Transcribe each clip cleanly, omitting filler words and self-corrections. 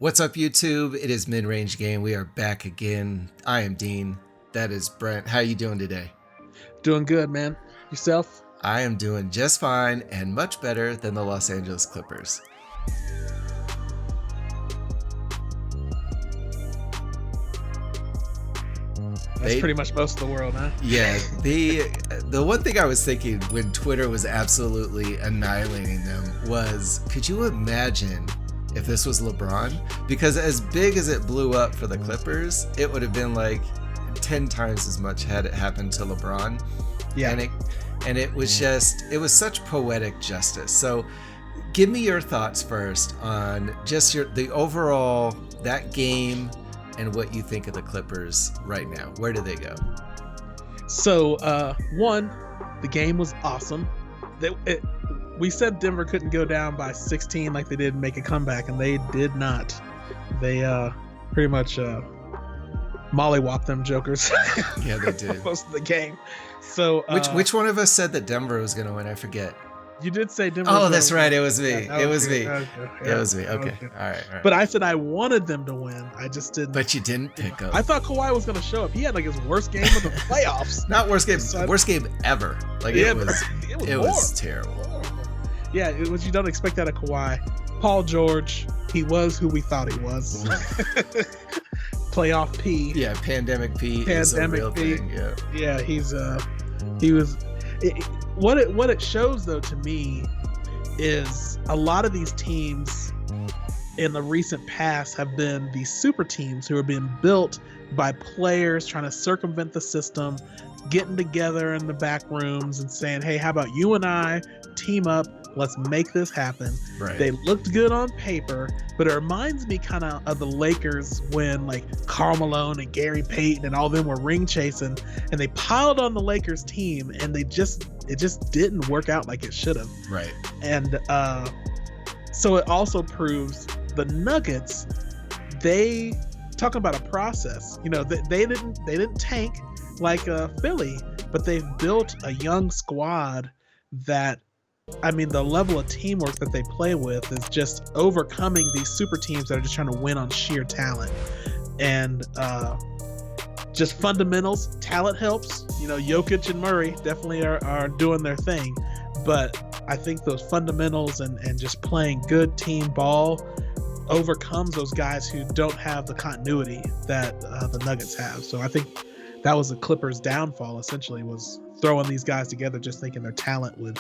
What's up, YouTube? It is MidRangeGame. We are back again. I am Dean. That is Brent. How you doing today? Doing good, man. Yourself? I am doing just fine and much better than the Los Angeles Clippers. That's pretty much most of the world, huh? Yeah. The one thing I was thinking when Twitter was absolutely annihilating them was, could you imagine if this was LeBron? Because as big as it blew up for the Clippers, it would have been like 10 times as much had it happened to LeBron. Yeah. And it was such poetic justice. So give me your thoughts first on just the overall, that game, and what you think of the Clippers right now. Where do they go? So, one, the game was awesome. We said Denver couldn't go down by 16 like they did and make a comeback, and they did not. They pretty much mollywopped them jokers. Yeah, they did. Most of the game. So which one of us said that Denver was going to win? I forget. You did say Denver. Oh, that's right. It was me. Yeah, it was me. Okay. It was me. Okay. All right. But I said I wanted them to win. I just didn't. But you didn't pick up. I thought Kawhi was going to show up. He had like his worst game of the playoffs. Not worst game. Worst game ever. Like yeah, it was terrible. Yeah, you don't expect that of Kawhi. Paul George, he was who we thought he was. Playoff P. Yeah, pandemic P is a real thing. Yeah, he was. What it shows though to me is a lot of these teams in the recent past have been these super teams who are being built by players trying to circumvent the system, getting together in the back rooms and saying, hey, how about you and I team up? Let's make this happen. Right. They looked good on paper, but it reminds me kind of the Lakers when like Karl Malone and Gary Payton and all of them were ring chasing, and they piled on the Lakers team, and it just didn't work out like it should have. Right. And so it also proves the Nuggets. They talking about a process. You know, they didn't tank like Philly, but they've built a young squad that. I mean, the level of teamwork that they play with is just overcoming these super teams that are just trying to win on sheer talent. And just fundamentals, talent helps. You know, Jokic and Murray definitely are doing their thing. But I think those fundamentals and just playing good team ball overcomes those guys who don't have the continuity that the Nuggets have. So I think that was the Clippers' downfall, essentially, was throwing these guys together just thinking their talent would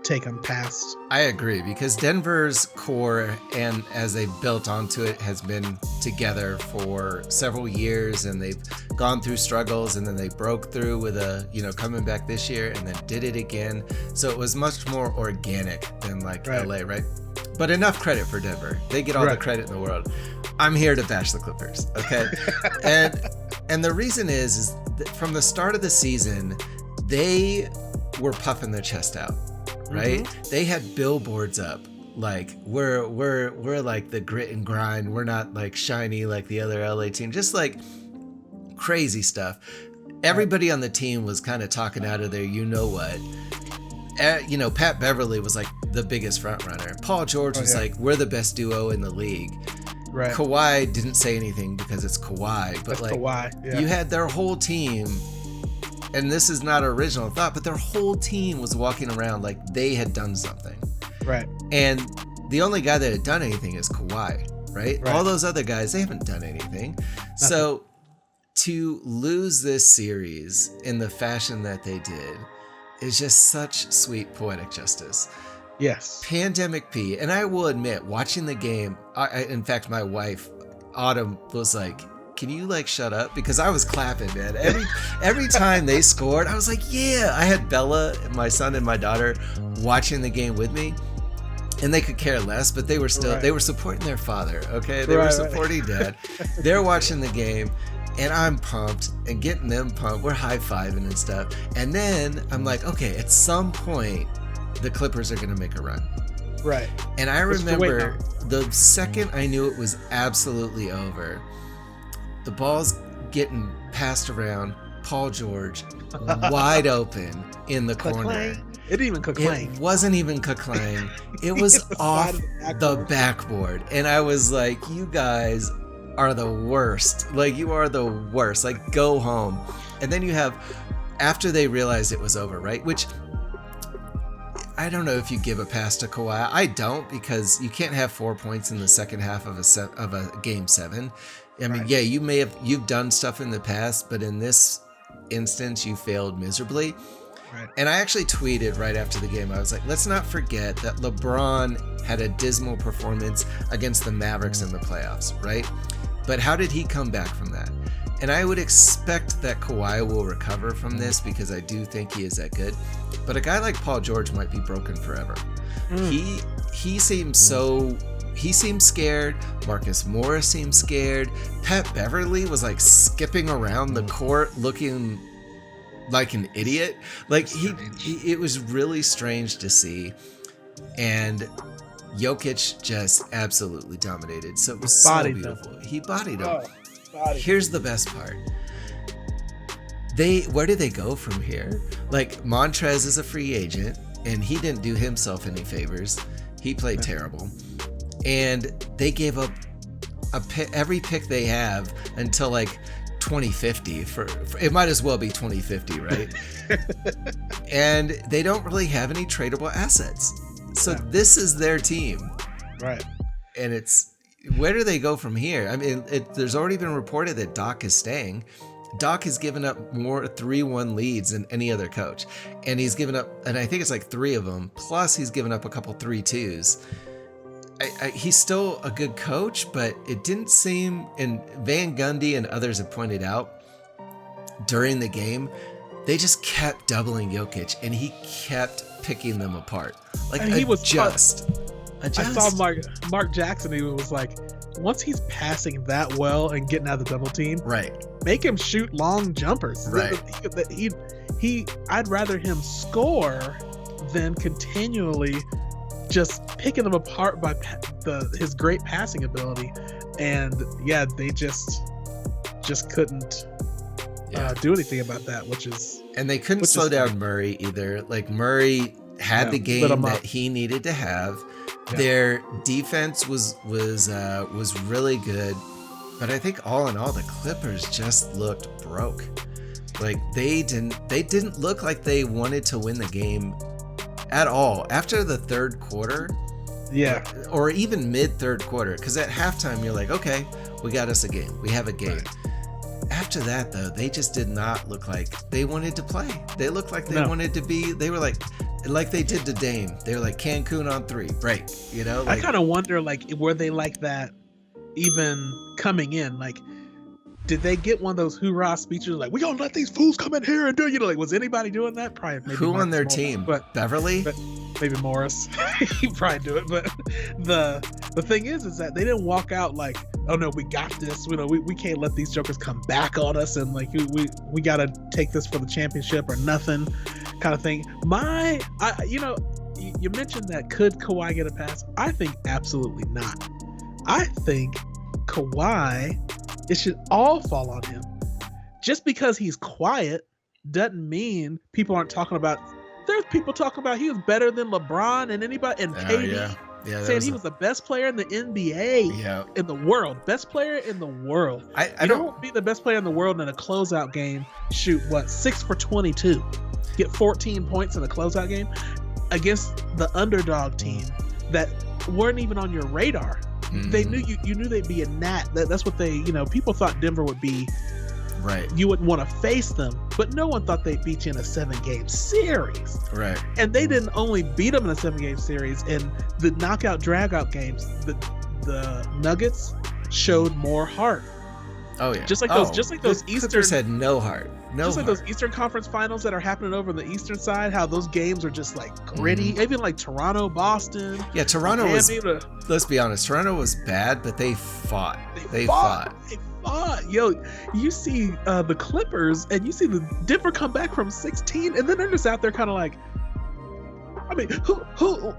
take them past. I agree, because Denver's core, and as they built onto it, has been together for several years, and they've gone through struggles, and then they broke through with coming back this year and then did it again. So it was much more organic than like LA, right? But enough credit for Denver. They get all the credit in the world. I'm here to bash the Clippers, okay? and the reason is that from the start of the season, they were puffing their chest out. Right? Mm-hmm. They had billboards up like we're like the grit and grind. We're not like shiny like the other LA team. Just like crazy stuff. Everybody on the team was kind of talking out of their what. Pat Beverly was like the biggest front runner. Paul George was like, we're the best duo in the league. Right. Kawhi didn't say anything because it's Kawhi, but that's Kawhi. You had their whole team. And this is not an original thought, but their whole team was walking around like they had done something. Right. And the only guy that had done anything is Kawhi, right? All those other guys, they haven't done anything. Nothing. So to lose this series in the fashion that they did is just such sweet poetic justice. Yes. Pandemic P. And I will admit, watching the game, in fact, my wife, Autumn, was like, can you like shut up? Because I was clapping, man. Every time they scored, I was like, yeah. I had Bella, my son and my daughter watching the game with me, and they could care less, but they were still they were supporting their father, okay? They were supporting dad. They're watching the game, and I'm pumped and getting them pumped. We're high-fiving and stuff. And then I'm like, okay, at some point, the Clippers are going to make a run. Right. And I remember the second I knew it was absolutely over, the ball's getting passed around, Paul George wide open in the corner. It didn't even cook Lang. It wasn't even Kawhi. It was off the backboard. And I was like, you guys are the worst. Like, you are the worst. Like, go home. And then you have, after they realized it was over, right? Which, I don't know if you give a pass to Kawhi. I don't, because you can't have 4 points in the second half of a game 7. I mean, yeah, you've done stuff in the past, but in this instance, you failed miserably. Right. And I actually tweeted right after the game, I was like, let's not forget that LeBron had a dismal performance against the Mavericks in the playoffs, right? But how did he come back from that? And I would expect that Kawhi will recover from this, because I do think he is that good. But a guy like Paul George might be broken forever. He seems scared. Marcus Morris seemed scared. Pat Beverly was like skipping around the court looking like an idiot. Like it was really strange to see. And Jokic just absolutely dominated. So it was so beautiful. He bodied him. Here's the best part. Where do they go from here? Like, Montrez is a free agent, and he didn't do himself any favors. He played terrible. And they gave up every pick they have until like 2050 for it might as well be 2050, right? And they don't really have any tradable assets. So this is their team. Right. And where do they go from here? I mean, there's already been reported that Doc is staying. Doc has given up more 3-1 leads than any other coach. And he's given up, and I think it's like 3 of them, plus he's given up a couple 3-2s. He's still a good coach, but it didn't seem, and Van Gundy and others have pointed out during the game, they just kept doubling Jokic, and he kept picking them apart. Like, and he was adjust. I saw Mark Jackson. He was like, once he's passing that well and getting out of the double team, right? Make him shoot long jumpers. Right. I'd rather him score than continually just picking them apart by his great passing ability. And yeah, they just couldn't do anything about that, and they couldn't slow down Murray either. Like, Murray had the game that he needed to have. Yeah. Their defense was really good, but I think all in all, the Clippers just looked broke. Like, they didn't look like they wanted to win the game at all after the third quarter. Yeah, or even mid third quarter, because at halftime you're like, okay, we got us a game. We have a game. Right. After that, though, they just did not look like they wanted to play. They looked like they wanted to be. They were like they did to Dame. They were like Cancun on 3, break. You know, like, I kind of wonder, like, were they like that even coming in? Like, did they get one of those hoorah speeches like, we gonna let these fools come in here and do, you know, like, was anybody doing that? Probably. Maybe who on their team? But Beverly? But maybe Morris. He probably do it. But the thing is that they didn't walk out like, oh no, we got this. You know, we can't let these jokers come back on us, and like we gotta take this for the championship or nothing, kind of thing. You mentioned that could Kawhi get a pass? I think absolutely not. I think Kawhi, it should all fall on him. Just because he's quiet doesn't mean people aren't talking about. There's people talking about he was better than LeBron and anybody, and KD. Yeah, saying he was the best player in the NBA, in the world. Best player in the world. I don't be the best player in the world in a closeout game. Shoot, 6 for 22. Get 14 points in a closeout game against the underdog team that weren't even on your radar. Mm-hmm. They knew you knew they'd be a gnat. That's what they, people thought Denver would be. Right. You wouldn't want to face them, but no one thought they'd beat you in a 7-game series. Right. And they didn't only beat them in a 7-game series. In the knockout dragout games, the Nuggets showed more heart. Oh yeah. Just like those Eastern. Clippers had no heart. Like those Eastern Conference Finals that are happening over on the Eastern side. How those games are just like gritty. Mm-hmm. Even like Toronto, Boston. Yeah, Toronto was. Let's be honest. Toronto was bad, but they fought. They fought. Yo, you see the Clippers, and you see the Denver come back from 16, and then they're just out there kind of like, I mean, who?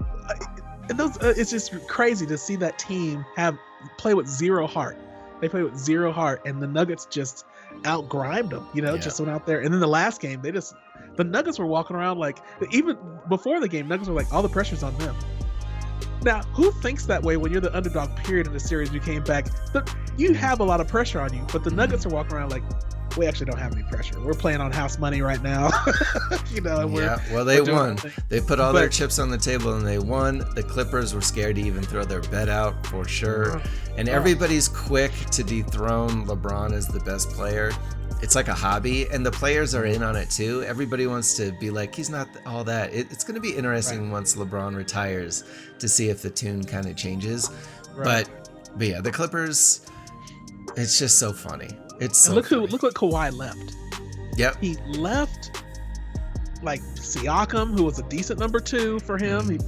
And those, it's just crazy to see that team play with zero heart. They play with zero heart, and the Nuggets just outgrimed them. Just went out there, and then the last game they just The Nuggets were walking around like, even before the game, Nuggets were like, all the pressure's on them. Now, who thinks that way when you're the underdog period in the series? You came back, you have a lot of pressure on you, but the Nuggets are walking around like, we actually don't have any pressure. We're playing on house money right now. And they won. They put all their chips on the table and they won. The Clippers were scared to even throw their bet out for sure. And everybody's quick to dethrone LeBron as the best player. It's like a hobby, and the players are in on it too. Everybody wants to be like, he's not all that. It's going to be interesting once LeBron retires to see if the tune kind of changes. Right. But yeah, the Clippers, it's just so funny. It's so funny. Look what Kawhi left. Yep. He left like Siakam, who was a decent number 2 for him.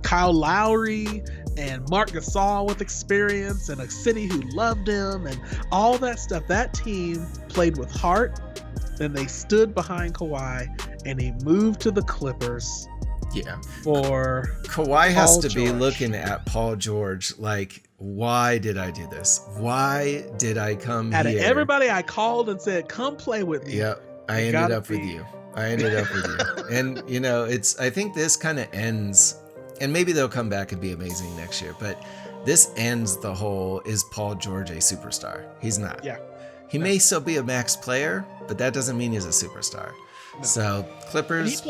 Kyle Lowry and Mark Gasol with experience and a city who loved him and all that stuff. That team played with heart. Then they stood behind Kawhi and he moved to the Clippers. Yeah. For Kawhi has to be looking at Paul George like, why did I do this? Why did I come here? Everybody I called and said, come play with me. Yeah, I ended up with you. And, I think this kind of ends, and maybe they'll come back and be amazing next year, but this ends the whole, is Paul George a superstar? He's not. Yeah. He may still be a max player, but that doesn't mean he's a superstar. No. So Clippers,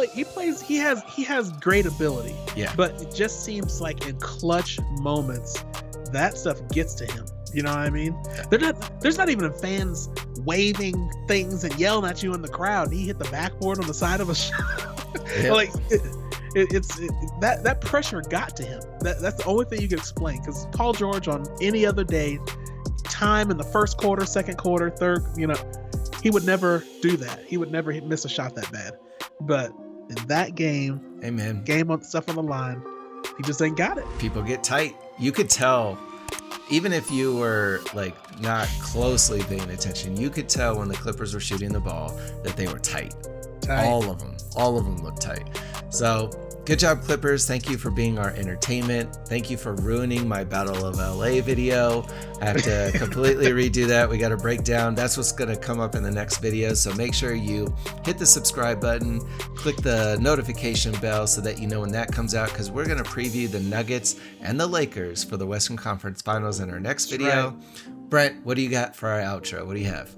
he has great ability. Yeah. But it just seems like in clutch moments, that stuff gets to him. You know what I mean? There's not even fans waving things and yelling at you in the crowd. He hit the backboard on the side of a shot. Yep. Like that pressure got to him. That's the only thing you can explain. Because Paul George on any other day, time in the first quarter, second quarter, third, he would never do that. He would never miss a shot that bad. But in that game, game on stuff on the line, he just ain't got it. People get tight. You could tell, even if you were like not closely paying attention, you could tell when the Clippers were shooting the ball that they were tight. All of them looked tight. So good job, Clippers. Thank you for being our entertainment. Thank you for ruining my Battle of LA video. I have to completely redo that. We got a breakdown. That's what's going to come up in the next video. So make sure you hit the subscribe button, click the notification bell so that you know when that comes out, because we're going to preview the Nuggets and the Lakers for the Western Conference Finals in our next video. Right. Brent, what do you got for our outro? What do you have?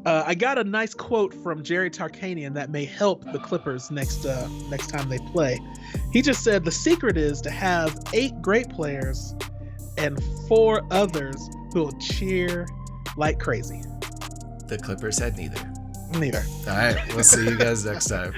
I got a nice quote from Jerry Tarkanian that may help the Clippers next time they play. He just said, the secret is to have 8 great players and 4 others who will cheer like crazy. The Clippers had neither. Neither. All right, we'll see you guys next time.